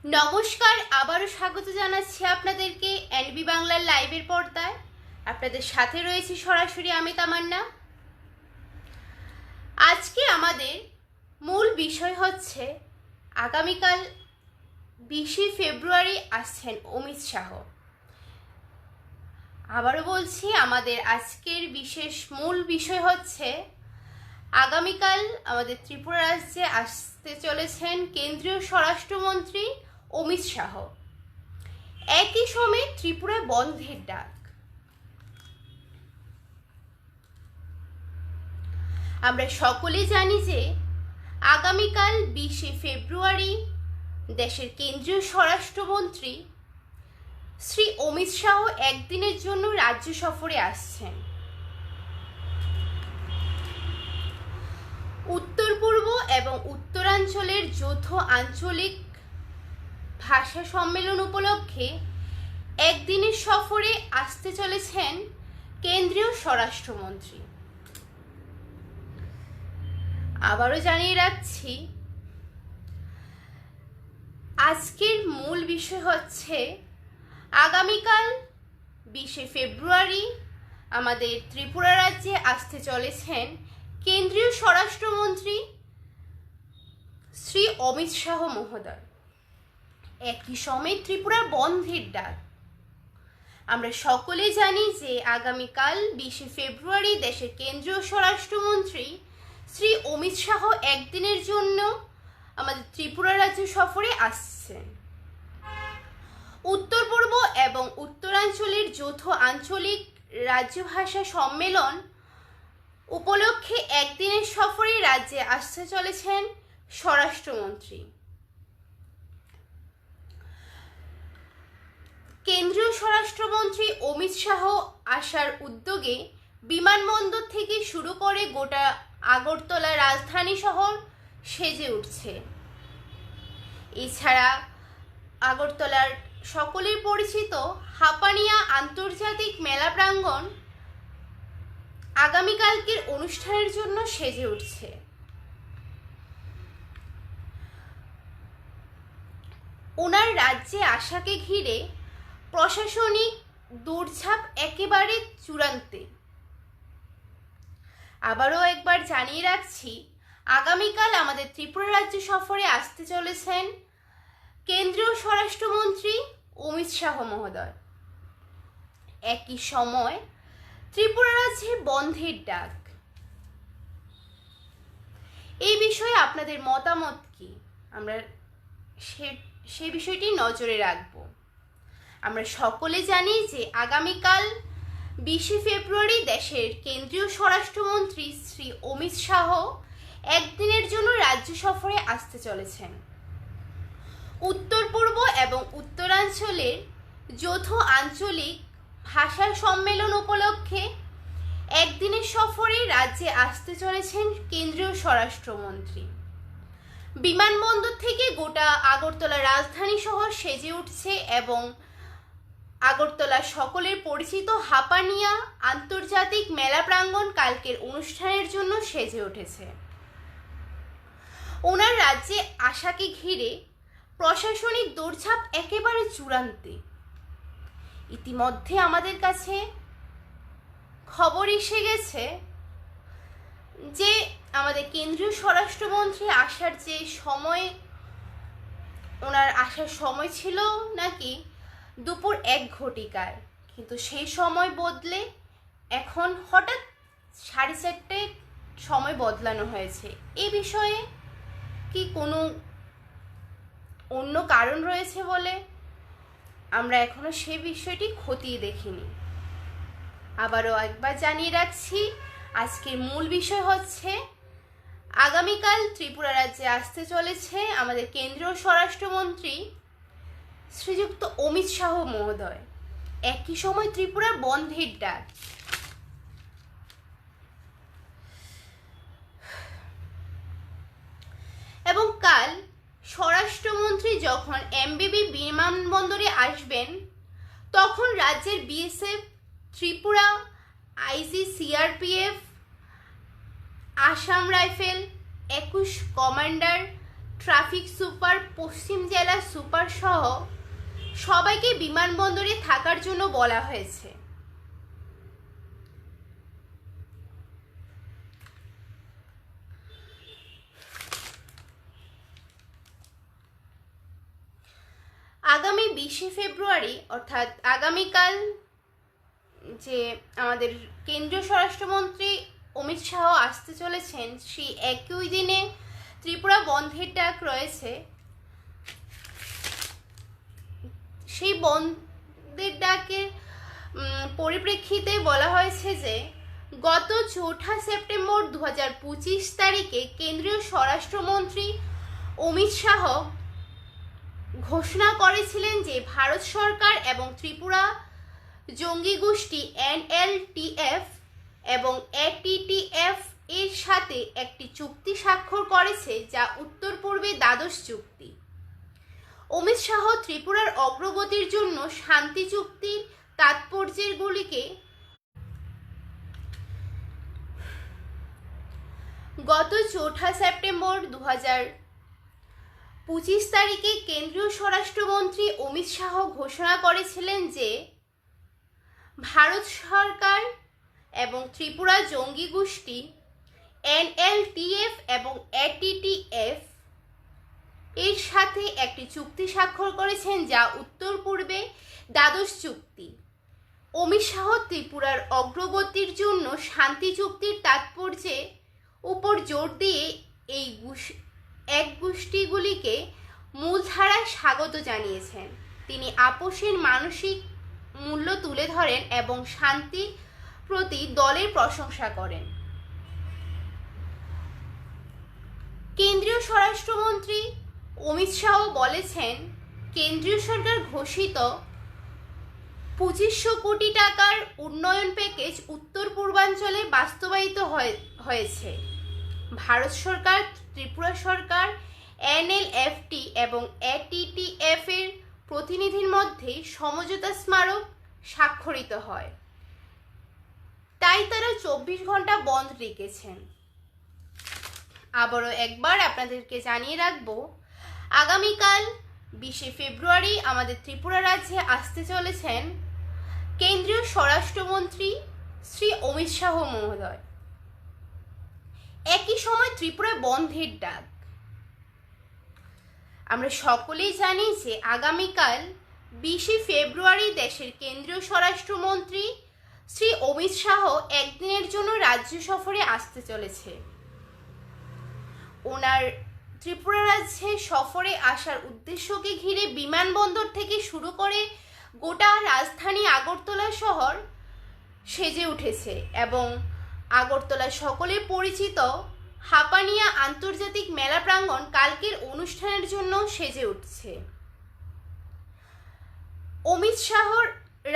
নমস্কার, আবারও স্বাগত জানাচ্ছি আপনাদেরকে এনবি বাংলার লাইভের পর্দায়। আপনাদের সাথে রয়েছি সরাসরি আমি তামান্না। আজকে আমাদের মূল বিষয় হচ্ছে আগামীকাল 20শে ফেব্রুয়ারি আসছেন অমিত শাহ। আবারও বলছি, আমাদের আজকের বিশেষ মূল বিষয় হচ্ছে আগামীকাল আমাদের ত্রিপুরা রাজ্যে আসতে চলেছেন কেন্দ্রীয় স্বরাষ্ট্রমন্ত্রী অমিত শাহ। একই সময়ে ত্রিপুরায় বন্ধের ডাক। আমরা সকলে জানি যে আগামীকাল 20শে ফেব্রুয়ারি দেশের কেন্দ্রীয় স্বরাষ্ট্রমন্ত্রী শ্রী অমিত শাহ একদিনের জন্য রাজ্য সফরে আসছেন। উত্তর পূর্ব এবং উত্তরাঞ্চলের যৌথ আঞ্চলিক ভাষা সম্মেলন উপলক্ষে একদিনের সফরে আসতে চলেছেন কেন্দ্রীয় স্বরাষ্ট্রমন্ত্রী। আবারও জানিয়ে রাখছি, আজকের মূল বিষয় হচ্ছে আগামীকাল 20শে ফেব্রুয়ারি আমাদের ত্রিপুরা রাজ্যে আসতে চলেছেন কেন্দ্রীয় স্বরাষ্ট্রমন্ত্রী শ্রী অমিত শাহ মহোদয়। একই সময়ে ত্রিপুরার বন্ধের ডাক। আমরা সকলে জানি যে আগামীকাল 20শে ফেব্রুয়ারি দেশের কেন্দ্রীয় স্বরাষ্ট্রমন্ত্রী শ্রী অমিত শাহ একদিনের জন্য আমাদের ত্রিপুরা রাজ্য সফরে আসছেন। উত্তর পূর্ব এবং উত্তরাঞ্চলের যৌথ আঞ্চলিক রাজ্যভাষা সম্মেলন উপলক্ষে একদিনের সফরে রাজ্যে আসতে চলেছেন স্বরাষ্ট্রমন্ত্রী। কেন্দ্রীয় স্বরাষ্ট্রমন্ত্রী অমিত শাহ আসার উদ্যোগে বিমানবন্দর থেকে শুরু করে গোটা আগরতলা রাজধানী শহর সেজে উঠছে। এছাড়া আগরতলার সকলের পরিচিত হাপানিয়া আন্তর্জাতিক মেলা প্রাঙ্গণ আগামীকালকের অনুষ্ঠানের জন্য সেজে উঠছে। ওনার রাজ্যে আসাকে ঘিরে প্রশাসনিক দৌড়ঝাঁপ একেবারে চূড়ান্তে। আবারও একবার জানিয়ে রাখছি, আগামীকাল আমাদের ত্রিপুরা রাজ্য সফরে আসতে চলেছেন কেন্দ্রীয় স্বরাষ্ট্রমন্ত্রী অমিত শাহ মহোদয়। একই সময় ত্রিপুরা রাজ্যে বন্ধের ডাক। এই বিষয়ে আপনাদের মতামত কি? আমরা সে বিষয়টি নজরে রাখব। আমরা সকলে জানি যে আগামীকাল 20শে ফেব্রুয়ারি দেশের কেন্দ্রীয় স্বরাষ্ট্রমন্ত্রী শ্রী অমিত শাহ একদিনের জন্য রাজ্য সফরে আসতে চলেছেন। উত্তর পূর্ব এবং উত্তরাঞ্চলের যৌথ আঞ্চলিক ভাষা সম্মেলন উপলক্ষে একদিনের সফরে রাজ্যে আসতে চলেছেন কেন্দ্রীয় স্বরাষ্ট্রমন্ত্রী। বিমানবন্দর থেকে গোটা আগরতলা রাজধানী শহর সেজে উঠছে এবং আগরতলা সকলের পরিচিত হাপানিয়া আন্তর্জাতিক মেলা প্রাঙ্গণ কালকের অনুষ্ঠানের জন্য সেজে উঠেছে। ওনার রাজ্যে আসাকে ঘিরে প্রশাসনিক দৌড়ঝাঁপ একেবারে চূড়ান্তে। ইতিমধ্যে আমাদের কাছে খবর এসে গেছে যে আমাদের কেন্দ্রীয় স্বরাষ্ট্রমন্ত্রী আসার যে সময়, ওনার আসার সময় ছিল নাকি দুপুর 1 ঘটিকায়, কিন্তু সেই সময় বদলে এখন হঠাৎ 4:30 সময় বদলানো হয়েছে। এই বিষয়ে কি কোনো অন্য কারণ রয়েছে বলে আমরা এখনো সেই বিষয়টি খতিয়ে দেখিনি। আবারও একবার জানিয়ে রাখছি, আজকের মূল বিষয় হচ্ছে আগামীকাল ত্রিপুরা রাজ্যে আসতে চলেছে আমাদের কেন্দ্রীয় স্বরাষ্ট্রমন্ত্রী শ্রীযুক্ত অমিত শাহ মহোদয়। একই সময় ত্রিপুরার বন্ধের ডাক। এবং কাল স্বরাষ্ট্রমন্ত্রী যখন এমবিবি বিমানবন্দরে আসবেন, তখন রাজ্যের BSF, Tripura IG, CRPF, Assam rifle, 21 commander, traffic super, পশ্চিম জেলা সুপার সহ সবাইকে বিমানবন্দরে থাকার জন্য বলা হয়েছে। আগামী 20শে ফেব্রুয়ারি অর্থাৎ আগামীকাল যে আমাদের কেন্দ্রীয় স্বরাষ্ট্রমন্ত্রী অমিত শাহ আসতে চলেছেন, সেই একই দিনে ত্রিপুরা বন্ধের ডাক রয়েছে। সেই বন্ধের ডাকের পরিপ্রেক্ষিতে বলা হয়েছে যে গত 4 সেপ্টেম্বর 2025 তারিখে কেন্দ্রীয় স্বরাষ্ট্রমন্ত্রী অমিত শাহ ঘোষণা করেছিলেন যে ভারত সরকার এবং ত্রিপুরা জঙ্গি গোষ্ঠী NLTF এবং ATTF এর সাথে একটি চুক্তি স্বাক্ষর করেছে, যা উত্তর পূর্বে দ্বাদশ চুক্তি। অমিত শাহ ত্রিপুরার অগ্রগতির জন্য শান্তি চুক্তির তাৎপর্যগুলিকে গত 4 সেপ্টেম্বর 2025 তারিখে কেন্দ্রীয় স্বরাষ্ট্রমন্ত্রী অমিত শাহ ঘোষণা করেছিলেন যে ভারত সরকার এবং ত্রিপুরা জঙ্গি গোষ্ঠী NLTF এবং ATTF এর সাথে একটি চুক্তি স্বাক্ষর করেছেন, যা উত্তর পূর্বে দ্বাদশ চুক্তি। অমিত শাহ ত্রিপুরার অগ্রগতির জন্য শান্তি চুক্তির তাৎপর্যের উপর জোর দিয়ে এই গোষ্ঠীগুলিকে মূলধারায় স্বাগত জানিয়েছেন। তিনি আপোষের মানসিক মূল্য তুলে ধরেন এবং শান্তির প্রতি দলের প্রশংসা করেন। কেন্দ্রীয় স্বরাষ্ট্রমন্ত্রী অমিত শাহ বলেছেন, কেন্দ্রীয় সরকার ঘোষিত 2500 কোটি টাকার উন্নয়ন প্যাকেজ উত্তর পূর্বাঞ্চলে বাস্তবায়িত হয়েছে। ভারত সরকার, ত্রিপুরা সরকার, NLFT এবং ATTF এর প্রতিনিধির মধ্যে সমঝোতা স্মারক স্বাক্ষরিত হয়, তাই তারা 24 ঘন্টা বন্ধ রেখেছেন। আবারও একবার আপনাদেরকে জানিয়ে রাখবো, আগামীকাল 20শে ফেব্রুয়ারি আমাদের ত্রিপুরা রাজ্যে আসতে চলেছেন কেন্দ্রীয় স্বরাষ্ট্রমন্ত্রী শ্রী অমিত শাহ মহোদয়। একই সময় ত্রিপুরায় বন্ধের ডাক। আমরা সকলেই জানি যে আগামীকাল 20শে ফেব্রুয়ারি দেশের কেন্দ্রীয় স্বরাষ্ট্রমন্ত্রী শ্রী অমিত শাহ একদিনের জন্য রাজ্য সফরে আসতে চলেছে। ওনার ত্রিপুরা রাজ্যে সফরে আসার উদ্দেশ্যকে ঘিরে বিমানবন্দর থেকে শুরু করে গোটা রাজধানী আগরতলা শহর সেজে উঠেছে এবং আগরতলা সকলে পরিচিত হাপানিয়া আন্তর্জাতিক মেলা প্রাঙ্গণ কালকের অনুষ্ঠানের জন্য সেজে উঠছে। অমিত শাহর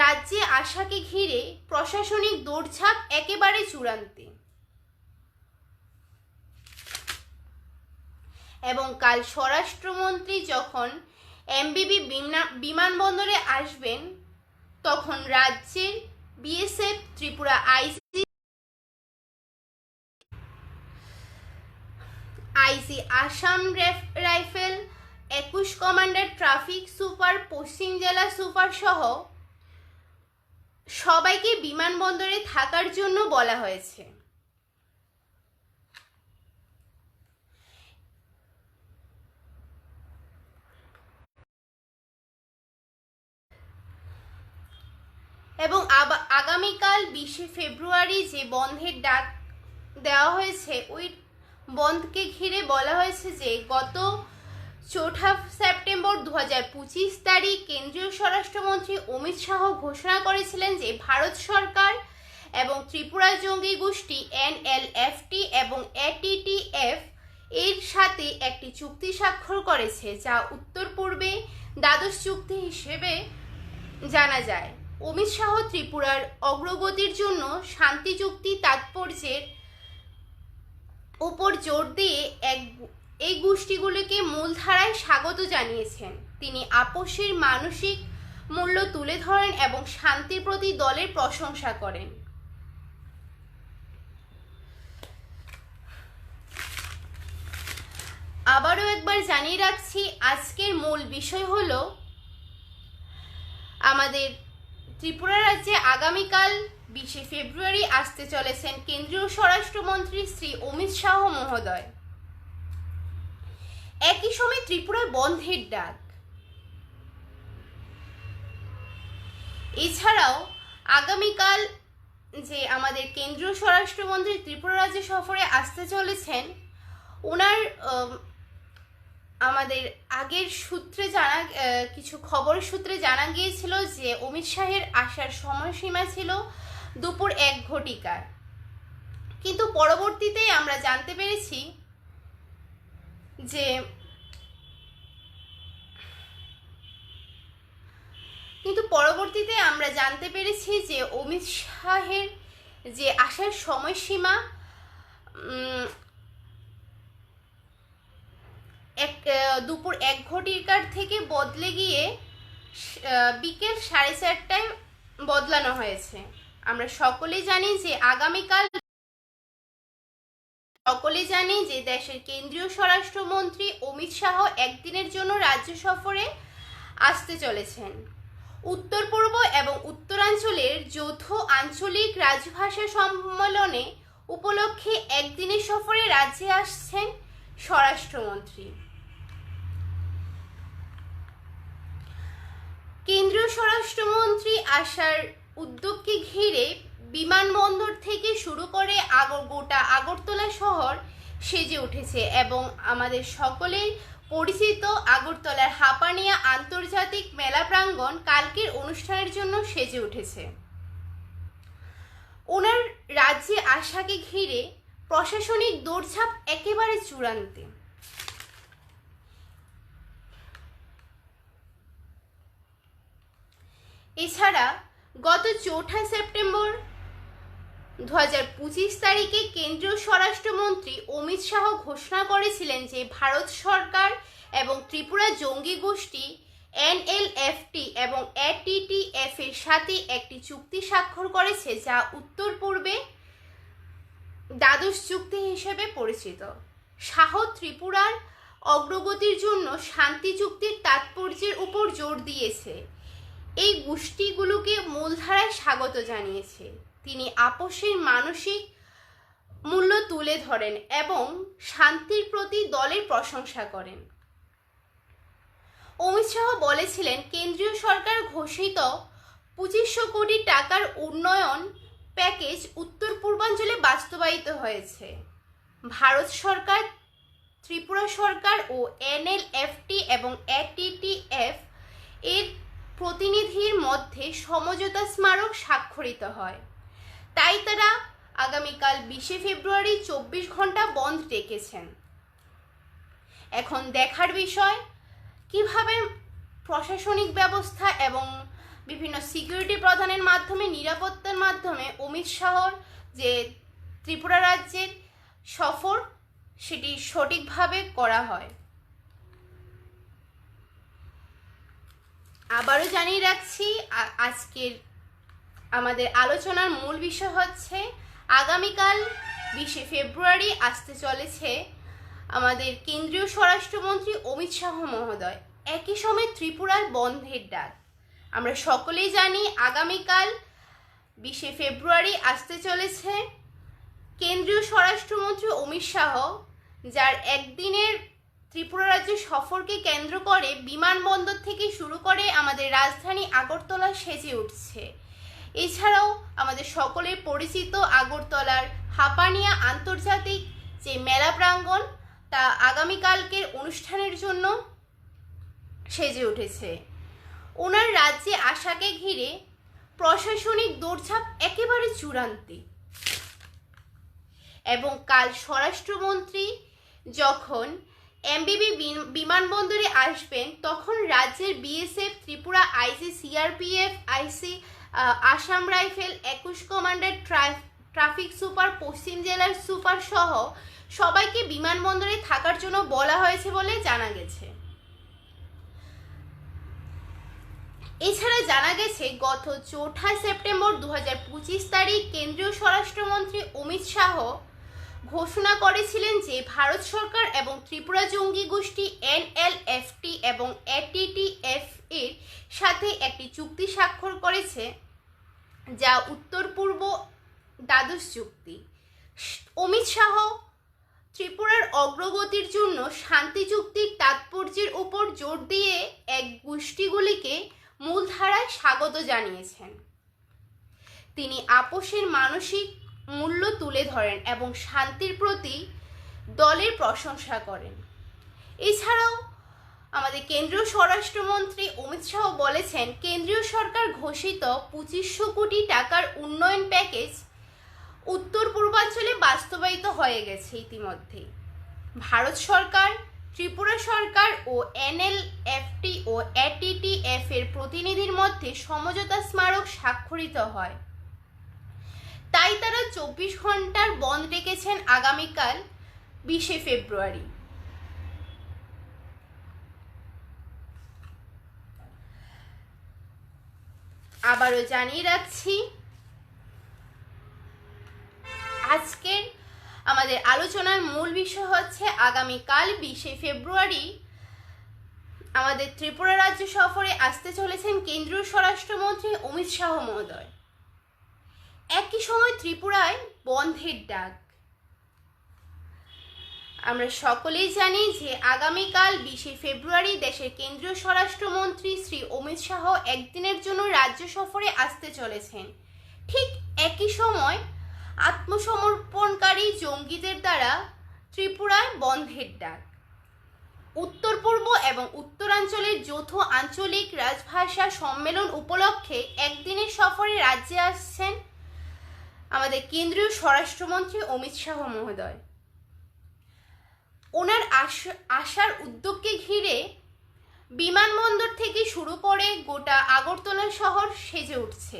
রাজ্যে আসাকে ঘিরে প্রশাসনিক দৌড়ঝাঁপ একেবারে চূড়ান্তে এবং কাল স্বরাষ্ট্রমন্ত্রী যখন MBB বিমানবন্দরে আসবেন, তখন রাজ্যের BSF, Tripura IG Assam rifle, 21 commander, traffic super, পশ্চিম জেলা সুপার সহ সবাইকে বিমানবন্দরে থাকার জন্য বলা হয়েছে। এবং আগামীকাল 20শে ফেব্রুয়ারি যে বন্ধের ডাক দেওয়া হয়েছে, ওই বন্ধকে ঘিরে বলা হয়েছে যে গত 4 সেপ্টেম্বর 2025 তারিখ কেন্দ্রীয় স্বরাষ্ট্রমন্ত্রী অমিত শাহ ঘোষণা করেছিলেন যে ভারত সরকার এবং ত্রিপুরা জঙ্গি গোষ্ঠী NLFT এবং ATTF এর সাথে একটি চুক্তি স্বাক্ষর করেছে, যা উত্তর পূর্বে দ্বাদশ চুক্তি হিসেবে জানা যায়। অমিত শাহ ত্রিপুরার অগ্রগতির জন্য শান্তি চুক্তি তাৎপর্যের উপর জোর দিয়ে এই গোষ্ঠীগুলিকে মূলধারায় স্বাগত জানিয়েছেন। তিনি আপোষের মানসিক মূল্য তুলে ধরেন এবং শান্তির প্রতি দলের প্রশংসা করেন। আবারও একবার জানিয়ে রাখছি, আজকের মূল বিষয় হলো আমাদের ত্রিপুরা রাজ্যে আগামীকাল 20শে ফেব্রুয়ারি আসতে চলেছেন কেন্দ্রীয় স্বরাষ্ট্রমন্ত্রী শ্রী অমিত শাহ মহোদয়। একই সময় ত্রিপুরায় বন্ধের ডাক। এছাড়াও আগামীকাল যে আমাদের কেন্দ্রীয় স্বরাষ্ট্রমন্ত্রী ত্রিপুরা রাজ্য সফরে আসতে চলেছেন, ওনার আমাদের আগের সূত্রে কিছু খবরের সূত্রে জানা গিয়েছিল যে অমিত শাহের আসার সময়সীমা ছিল দুপুর 1 ঘটিকার, কিন্তু পরবর্তীতে আমরা জানতে পেরেছি যে অমিত শাহের যে আসার সময়সীমা দুপুর 1 ঘটিকার থেকে বদলে গিয়ে বিকেল 4:30টায় বদলানো হয়েছে। আমরা সকলেই জানি যে দেশের কেন্দ্রীয় স্বরাষ্ট্রমন্ত্রী অমিত শাহ একদিনের জন্য রাজ্য সফরে আসতে চলেছেন। উত্তর পূর্ব এবং উত্তরাঞ্চলের যৌথ আঞ্চলিক রাজভাষা সম্মেলনে উপলক্ষে একদিনের সফরে রাজ্যে আসছেন স্বরাষ্ট্রমন্ত্রী। কেন্দ্রীয় স্বরাষ্ট্রমন্ত্রী আসার উদ্যোগকে ঘিরে বিমানবন্দর থেকে শুরু করে গোটা আগরতলা শহর সেজে উঠেছে এবং আমাদের সকলের পরিচিত আগরতলার হাপানিয়া আন্তর্জাতিক মেলা প্রাঙ্গণ কালকের অনুষ্ঠানের জন্য সেজে উঠেছে। ওনার রাজ্যে আসাকে ঘিরে প্রশাসনিক দৌড়ঝাঁপ একেবারে চূড়ান্তে। এছাড়া গত 4 সেপ্টেম্বর 2025 তারিখে কেন্দ্রীয় স্বরাষ্ট্রমন্ত্রী অমিত শাহ ঘোষণা করেছিলেন যে ভারত সরকার এবং ত্রিপুরা জঙ্গি গোষ্ঠী NLFT এবং ATTF এর সাথে একটি চুক্তি স্বাক্ষর করেছে, যা উত্তর পূর্বে দ্বাদশ চুক্তি হিসেবে পরিচিত। শাহ ত্রিপুরার অগ্রগতির জন্য শান্তি চুক্তির তাৎপর্যের উপর জোর দিয়েছে, এই গোষ্ঠীগুলোকে মূলধারায় স্বাগত জানিয়েছে। তিনি আপোষের মানসিক মূল্য তুলে ধরেন এবং শান্তির প্রতি দলের প্রশংসা করেন। অমিত শাহ বলেছিলেন, কেন্দ্রীয় সরকার ঘোষিত 2500 কোটি টাকার উন্নয়ন প্যাকেজ উত্তর পূর্বাঞ্চলে বাস্তবায়িত হয়েছে। ভারত সরকার, ত্রিপুরা সরকার ও NLFT এবং ATTF এর প্রতিনিধির মধ্যে সমঝোতা স্মারক স্বাক্ষরিত হয়, তাই তারা আগামীকাল 20শে ফেব্রুয়ারি 24 ঘন্টা বন্ধ রেখেছেন। এখন দেখার বিষয় কিভাবে প্রশাসনিক ব্যবস্থা এবং বিভিন্ন সিকিউরিটি প্রদানের মাধ্যমে, নিরাপত্তার মাধ্যমে অমিত শাহর যে ত্রিপুরা রাজ্যের সফর সেটি সঠিকভাবে করা হয়। আবারও জানিয়ে রাখছি, আজকের আমাদের আলোচনার মূল বিষয় হচ্ছে আগামীকাল 20শে ফেব্রুয়ারি আসতে চলেছে আমাদের কেন্দ্রীয় স্বরাষ্ট্রমন্ত্রী অমিত শাহ মহোদয়। একই সময় ত্রিপুরার বন্ধের ডাক। আমরা সকলেই জানি আগামীকাল 20শে ফেব্রুয়ারি আসতে চলেছে কেন্দ্রীয় স্বরাষ্ট্রমন্ত্রী অমিত শাহ, যার একদিনের ত্রিপুরা রাজ্য সফরকে কেন্দ্র করে বিমানবন্দর থেকে শুরু করে আমাদের রাজধানী আগরতলা সেজে উঠছে। এছাড়াও আমাদের সকলের পরিচিত আগরতলার হাপানিয়া আন্তর্জাতিক যে মেলা প্রাঙ্গণ, তা আগামীকালকের অনুষ্ঠানের জন্য সেজে উঠেছে। ওনার রাজ্যে আসাকে ঘিরে প্রশাসনিক দৌড়ঝাঁপ একেবারে চূড়ান্তে এবং কাল স্বরাষ্ট্রমন্ত্রী যখন MBB বিমানবন্দরে আসবেন, তখন রাজ্যের BSF, Tripura IC, CRPF, IC, Assam rifle, 21 commander, traffic super, পশ্চিম জেলার সুপার সহ সবাইকে বিমানবন্দরে থাকার জন্য বলা হয়েছে বলে জানা গেছে। এছাড়া জানা গেছে গত 4 সেপ্টেম্বর 2025 তারিখ কেন্দ্রীয় স্বরাষ্ট্রমন্ত্রী অমিত শাহ ঘোষণা করেছিলেন যে ভারত সরকার এবং ত্রিপুরা জঙ্গি গোষ্ঠী NLFT এবং ATTF এর সাথে একটি চুক্তি স্বাক্ষর করেছে, যা উত্তর পূর্ব দ্বাদশ চুক্তি। অমিত শাহ ত্রিপুরার অগ্রগতির জন্য শান্তি চুক্তির তাৎপর্যের উপর জোর দিয়ে এক গোষ্ঠীগুলিকে মূলধারায় স্বাগত জানিয়েছেন। তিনি আপোষের মানসিক মূল্য তুলে ধরেন এবং শান্তির প্রতি দলের প্রশংসা করেন। এছাড়াও আমাদের কেন্দ্রীয় স্বরাষ্ট্রমন্ত্রী অমিত শাহ বলেছেন, কেন্দ্রীয় সরকার ঘোষিত 2500 কোটি টাকার উন্নয়ন প্যাকেজ উত্তর পূর্বাঞ্চলে বাস্তবায়িত হয়ে গেছে ইতিমধ্যে। ভারত সরকার, ত্রিপুরা সরকার ও NLFT ও ATTF এর প্রতিনিধির মধ্যে সমঝোতা স্মারক স্বাক্ষরিত হয়। তাই তারা 24 ঘন্টার বন্ধ রেখেছেন আগামীকাল 20 ফেব্রুয়ারি। আবারও জানিয়ে রাখছি, আজকের আমাদের আলোচনার মূল বিষয় হচ্ছে আগামীকাল 20 ফেব্রুয়ারি আমাদের ত্রিপুরা রাজ্য সফরে আসতে চলেছেন কেন্দ্রীয় স্বরাষ্ট্রমন্ত্রী অমিত শাহ মহোদয়। একই সময় ত্রিপুরায় বন্ধের ডাক। আমরা সকলেই জানি যে আগামীকাল 20 ফেব্রুয়ারি দেশের কেন্দ্রীয় স্বরাষ্ট্রমন্ত্রী শ্রী অমিত শাহ একদিনের জন্য রাজ্য সফরে আসতে চলেছেন। ঠিক একই সময় আত্মসমর্পণকারী জঙ্গিদের দ্বারা ত্রিপুরায় বন্ধের ডাক। উত্তর পূর্ব এবং উত্তরাঞ্চলের যৌথ আঞ্চলিক রাজভাষা সম্মেলন উপলক্ষে একদিনের সফরে রাজ্যে আসছেন আমাদের কেন্দ্রীয় স্বরাষ্ট্রমন্ত্রী অমিত শাহ মহোদয়। ওনার আসার উদ্যোগকে ঘিরে বিমানবন্দর থেকে শুরু করে গোটা আগরতলা শহর সেজে উঠছে।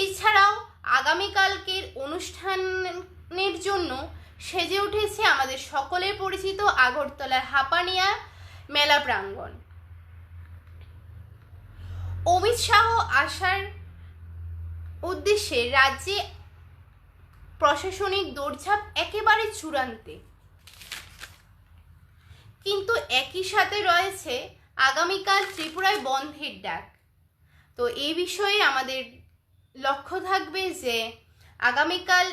এছাড়াও আগামীকালকের অনুষ্ঠানের জন্য সেজে উঠেছে আমাদের সকলের পরিচিত আগরতলার হাপানিয়া মেলা প্রাঙ্গণ। অমিত শাহ আসার উদ্দেশ্যে রাজ্যে প্রশাসনিক দৌড়ঝাঁপ একেবারে চূড়ান্তে, কিন্তু একই সাথে রয়েছে আগামীকাল ত্রিপুরায় বন্ধের ডাক। তো এই বিষয়ে আমাদের লক্ষ্য থাকবে যে আগামীকাল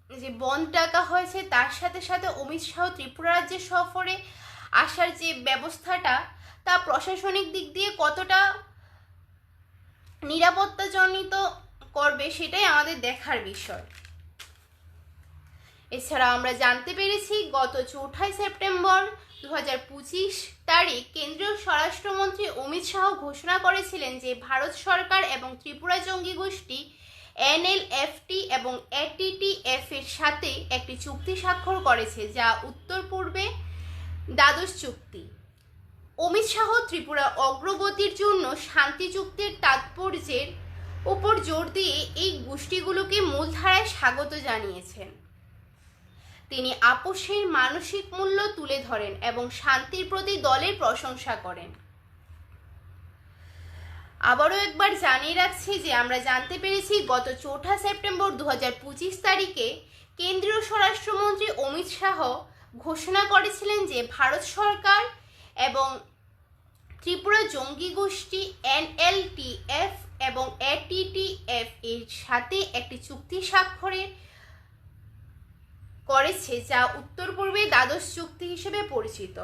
যে বন্ধ ডাকা হয়েছে তার সাথে সাথে অমিত শাহ ত্রিপুরা রাজ্যের সফরে আসার যে ব্যবস্থাটা তা প্রশাসনিক দিক দিয়ে কতটা নিরাপত্তাজনিত করবে সেটাই আমাদের দেখার বিষয়। এছাড়া আমরা জানতে পেরেছি গত 4 সেপ্টেম্বর 2025 তারিখ কেন্দ্রীয় স্বরাষ্ট্রমন্ত্রী অমিত শাহ ঘোষণা করেছিলেন যে ভারত সরকার এবং ত্রিপুরা জঙ্গি গোষ্ঠী NLFT এবং ATTF এর সাথে একটি চুক্তি স্বাক্ষর করেছে, যা উত্তর পূর্বে দ্বাদশ চুক্তি। অমিত শাহ ত্রিপুরা অগ্রগতির জন্য শান্তি চুক্তির তাৎপর্যের উপর জোর দিয়ে এই গোষ্ঠীগুলোকে মূলধারায় স্বাগত জানিয়েছেন। তিনি আপোষের মানসিক মূল্য তুলে ধরেন এবং শান্তির প্রতি দলের প্রশংসা করেন। আবারও একবার জানিয়ে রাখছি যে আমরা জানতে পেরেছি গত 4 সেপ্টেম্বর 2025 তারিখে কেন্দ্রীয় স্বরাষ্ট্রমন্ত্রী অমিত শাহ ঘোষণা করেছিলেন যে ভারত সরকার এবং ত্রিপুরা জঙ্গি গোষ্ঠী NLTF এবং ATTF এর সাথে একটি চুক্তি স্বাক্ষরের করেছে, যা উত্তর পূর্বে দ্বাদশ চুক্তি হিসেবে পরিচিত।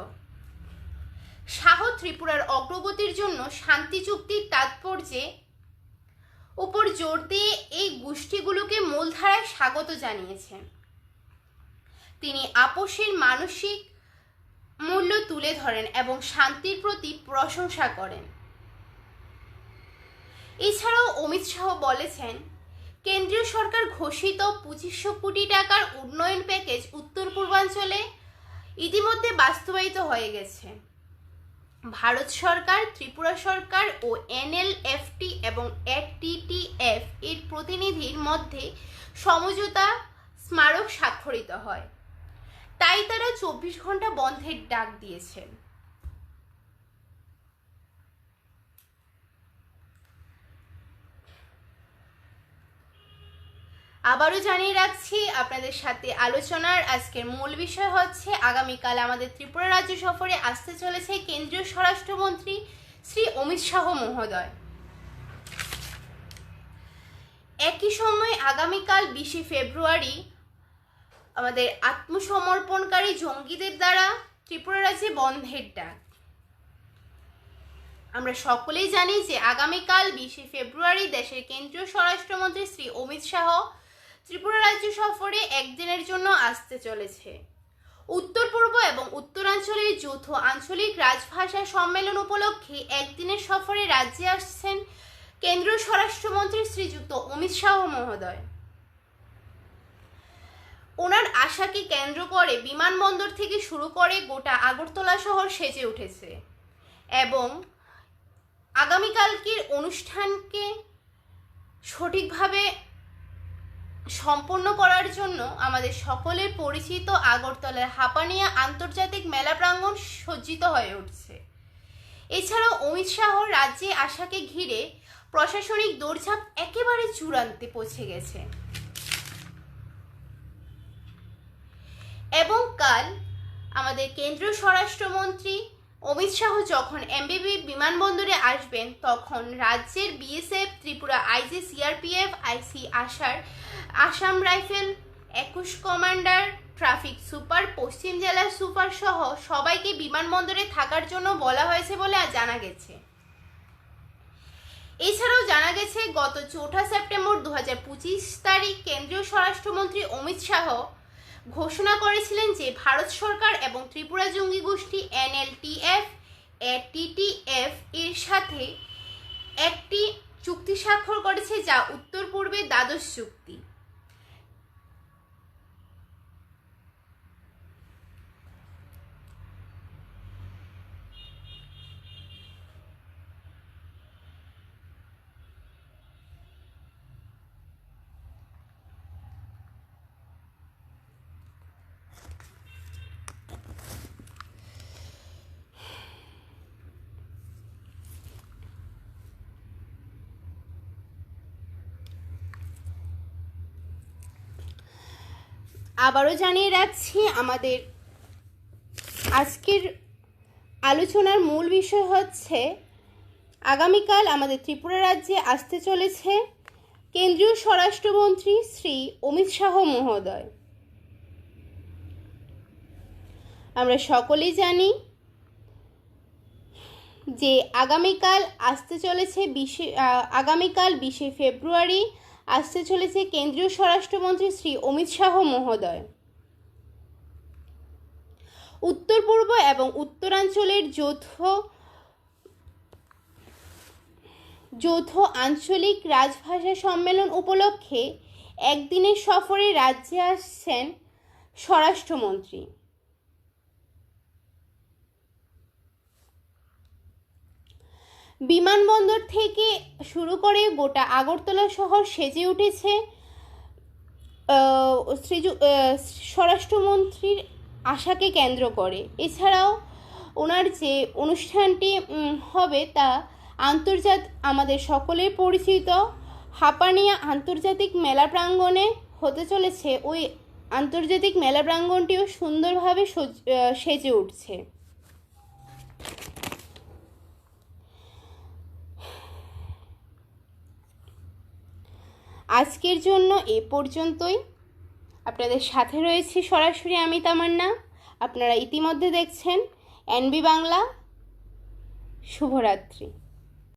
শাহ ত্রিপুরার অগ্রগতির জন্য শান্তি চুক্তির তাৎপর্যে উপর জোর দিয়ে এই গোষ্ঠীগুলোকে মূলধারায় স্বাগত জানিয়েছেন। তিনি আপোষের মানসিক মূল্য তুলে ধরেন এবং শান্তির প্রতি প্রশংসা করেন। এছাড়াও অমিত শাহ বলেছেন, কেন্দ্রীয় সরকার ঘোষিত 2500 কোটি টাকার উন্নয়ন প্যাকেজ উত্তর পূর্বাঞ্চলে ইতিমধ্যে বাস্তবায়িত হয়ে গেছে। ভারত সরকার, ত্রিপুরা সরকার ও NLFT এবং ATTF এর প্রতিনিধির মধ্যে সমঝোতা স্মারক স্বাক্ষরিত হয়। তাই তারা 24 ঘন্টা বন্ধের ডাক দিয়েছেন। আবারও জানিয়ে রাখছি আপনাদের সাথে আলোচনার আজকের মূল বিষয় হচ্ছে আগামীকাল আমাদের ত্রিপুরা রাজ্য সফরে আসতে চলেছে কেন্দ্রীয় স্বরাষ্ট্রমন্ত্রী শ্রী অমিত শাহ মহোদয়। একই সময় আগামীকাল 20 ফেব্রুয়ারি আমাদের আত্মসমর্পণকারী জঙ্গিদের দ্বারা ত্রিপুরা রাজ্যে বন্ধের ডাক। আমরা সকলেই জানি যে আগামীকাল 20 ফেব্রুয়ারি দেশের কেন্দ্রীয় স্বরাষ্ট্রমন্ত্রী শ্রী অমিত শাহ ত্রিপুরা রাজ্য সফরে একদিনের জন্য আসতে চলেছে। উত্তর পূর্ব এবং উত্তরাঞ্চলের যৌথ আঞ্চলিক রাজভাষা সম্মেলন উপলক্ষে একদিনের সফরে রাজ্যে আসছেন কেন্দ্রীয় স্বরাষ্ট্রমন্ত্রী শ্রীযুক্ত অমিত শাহ মহোদয়। ওনার আশাকে কেন্দ্র করে বিমানবন্দর থেকে শুরু করে গোটা আগরতলা শহর সেজে উঠেছে এবং আগামীকালকের অনুষ্ঠানকে সঠিকভাবে সম্পন্ন করার জন্য আমাদের সকলের পরিচিত আগরতলার হাপানিয়া আন্তর্জাতিক মেলা প্রাঙ্গণ সজ্জিত হয়ে উঠছে। এছাড়াও অমিত শাহ রাজ্যে আসাকে ঘিরে প্রশাসনিক দৌড়ঝাঁপ একেবারে চূড়ান্তে পৌঁছে গেছে এবং কাল আমাদের কেন্দ্রীয় স্বরাষ্ট্রমন্ত্রী অমিত শাহ যখন এমবিবি বিমানবন্দরে আসবেন তখন রাজ্যের BSF, Tripura IG, CRPF, IC Assam rifle, 21 commander, traffic super, পশ্চিম জেলার সুপার সহ সবাইকে বিমানবন্দরে থাকার জন্য বলা হয়েছে বলে জানা গেছে। এছাড়াও জানা গেছে গত 4 সেপ্টেম্বর 2025 তারিখ কেন্দ্রীয় স্বরাষ্ট্রমন্ত্রী অমিত শাহ ঘোষণা করেছিলেন যে ভারত সরকার এবং ত্রিপুরা জঙ্গি গোষ্ঠী NLTF ATTF এর সাথে একটি চুক্তি স্বাক্ষর করেছে যা উত্তর পূর্বে দ্বাদশ চুক্তি। আবারও জানিয়ে রাখছি আমাদের আজকের আলোচনার মূল বিষয় হচ্ছে আগামীকাল আমাদের ত্রিপুরা রাজ্যে আসতে চলেছে কেন্দ্রীয় স্বরাষ্ট্রমন্ত্রী শ্রী অমিত শাহ মহোদয়। আমরা সকলেই জানি যে আগামীকাল 20 ফেব্রুয়ারি আসতে চলেছে কেন্দ্রীয় স্বরাষ্ট্রমন্ত্রী শ্রী অমিত শাহ মহোদয়। উত্তর পূর্ব এবং উত্তরাঞ্চলের যৌথ আঞ্চলিক রাজভাষা সম্মেলন উপলক্ষে একদিনের সফরে রাজ্যে আসছেন স্বরাষ্ট্রমন্ত্রী। বিমানবন্দর থেকে শুরু করে গোটা আগরতলা শহর সেজে উঠেছে স্বরাষ্ট্রমন্ত্রীর আশাকে কেন্দ্র করে। এছাড়াও ওনার যে অনুষ্ঠানটি হবে তা আমাদের সকলের পরিচিত হাপানিয়া আন্তর্জাতিক মেলা প্রাঙ্গণে হতে চলেছে। ওই আন্তর্জাতিক মেলা প্রাঙ্গণটিও সুন্দরভাবে সেজে উঠছে। আজকের জন্য এ পর্যন্তই। আপনাদের সাথে রয়েছি সরাসরি আমি তামান্না। আপনারা ইতিমধ্যে দেখছেন NB বাংলা। শুভরাত্রি।